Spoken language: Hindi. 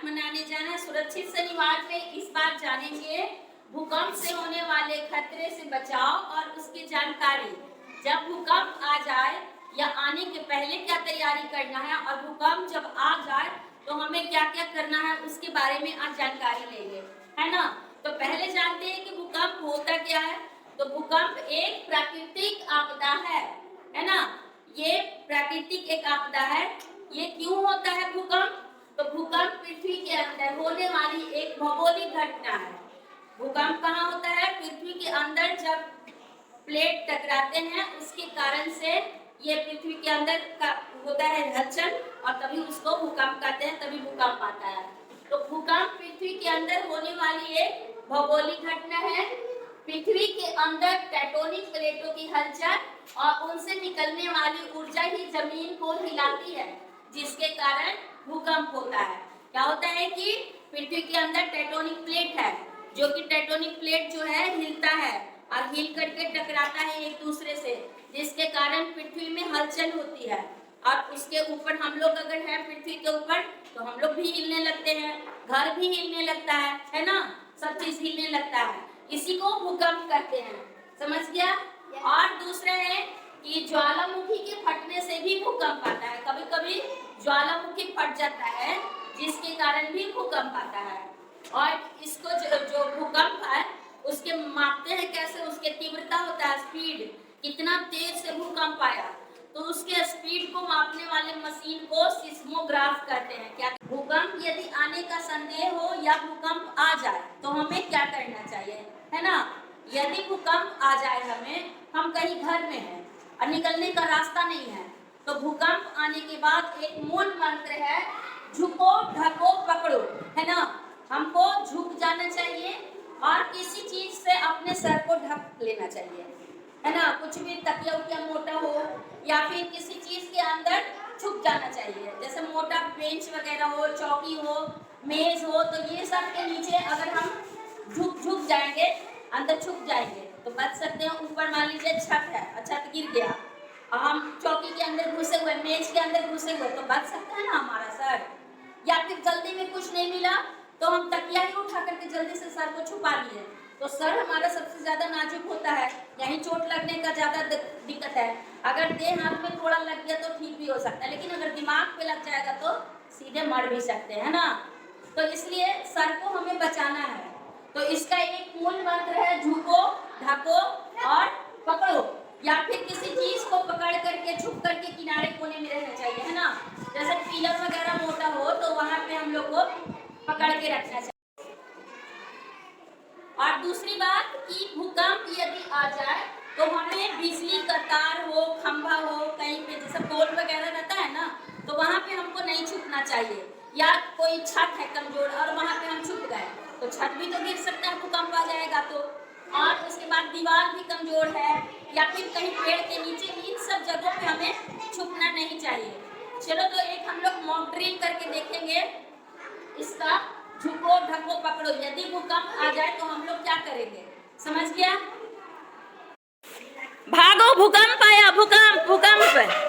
मनाने जाना है। सुरक्षित से निवास में इस बार जानेंगे भूकंप से होने वाले खतरे से बचाव और उसकी जानकारी। जब भूकंप आ जाए या आने के पहले क्या तैयारी करना है और भूकंप जब आ जाए तो हमें क्या क्या करना है उसके बारे में आज जानकारी लेंगे, है ना। तो पहले जानते हैं कि भूकंप होता क्या है। तो भूकंप एक प्राकृतिक आपदा है ना। ये प्राकृतिक एक आपदा है। ये क्यों होता है भूकंप? तो भूकंप पृथ्वी के अंदर होने वाली एक भौगोलिक घटना है। भूकंप कहाँ होता है? पृथ्वी के अंदर जब प्लेट टकराते हैं उसके कारण से ये पृथ्वी के अंदर का होता है हलचल और तभी उसको भूकंप कहते हैं, तभी भूकंप आता है। तो भूकंप पृथ्वी के अंदर होने वाली एक भौगोलिक घटना है। पृथ्वी के अंदर टेक्टोनिक प्लेटों की हलचल और उनसे निकलने वाली ऊर्जा ही जमीन को हिलाती है, जिसके कारण भूकंप होता है। क्या होता है कि पृथ्वी के अंदर टेक्टोनिक प्लेट है, जो कि टेक्टोनिक प्लेट जो है हिलता है और हिल करके टकराता है एक दूसरे से, जिसके कारण पृथ्वी में हलचल होती है। और उसके ऊपर हम लोग अगर हैं पृथ्वी के ऊपर तो हम लोग भी हिलने लगते हैं, घर भी हिलने लगता है ना, सब चीज हिलने लगता है। इसी को भूकंप कहते हैं, समझ गया। और दूसरा है कि ज्वालामुखी के फटने से भी भूकंप आता है। कभी कभी ज्वालामुखी फट जाता है जिसके कारण भी भूकंप आता है। और इसको जो भूकंप है उसके मापते हैं कैसे, उसके तीव्रता होता है, स्पीड, कितना तेज से भूकंप आया, तो उसके स्पीड को मापने वाले मशीन को सिस्मोग्राफ कहते हैं। क्या भूकंप यदि आने का संदेह हो या भूकंप आ जाए तो हमें क्या करना चाहिए, है ना। यदि भूकंप आ जाए हम कहीं घर में हैं और निकलने का रास्ता नहीं है, तो भूकंप आने के बाद एक मूल मंत्र है, झुको ढको पकड़ो, है ना। हमको झुक जाना चाहिए और किसी चीज से अपने सर को ढक लेना चाहिए, है ना। कुछ भी तकिया उकिया मोटा हो या फिर किसी चीज के अंदर छुप जाना चाहिए, जैसे मोटा बेंच वगैरह हो, चौकी हो, मेज हो, तो ये सब के नीचे अगर हम झुक जाएंगे, अंदर छुप जाएंगे तो बच सकते हैं। ऊपर मान लीजिए छत है और छत गिर गया और हम चौकी के अंदर घुसे हुए, मेज के अंदर घुसे हुए, तो बच सकता है ना हमारा सर। या फिर जल्दी में कुछ नहीं मिला तो हम तकिया ही उठा करके जल्दी से सर को छुपा लिए, तो सर हमारा सबसे ज्यादा नाजुक होता है, यहीं चोट लगने का ज्यादा दिक्कत है। अगर देह हाथ में थोड़ा लग गया तो ठीक भी हो सकता है, लेकिन अगर दिमाग पे लग जाएगा तो सीधे मर भी सकते हैं ना। तो इसलिए सर को हमें बचाना है। तो इसका एक मूल मंत्र है, झुको ढको और पकड़ो, या फिर किसी चीज को पकड़ करके छुप करके किनारे कोने में रहना चाहिए, है ना। जैसे पिलर वगैरह मोटा हो तो वहां पे हम लोग को पकड़ के रखना चाहिए। और दूसरी बात कि भूकंप यदि आ जाए तो हमें बिजली का तार हो, खंभा हो, कहीं पे जैसे पोल वगैरह रहता है ना, तो वहां पे हमको नहीं छुपना चाहिए। या कोई छत है कमजोर और वहां पे हम छुप गए तो छत भी तो गिर सकता है, भूकंप आ जाएगा तो। और उसके बाद दीवार भी कमजोर है या फिर कहीं पेड़ के नीचे, इन सब जगहों पे हमें छुपना नहीं चाहिए। चलो तो एक हम लोग मॉक ड्रिल करके देखेंगे इसका, झुको ढको पकड़ो। यदि भूकंप आ जाए तो हम लोग क्या करेंगे, समझ गया। भागो भूकंप आया, भूकंप भूकंप।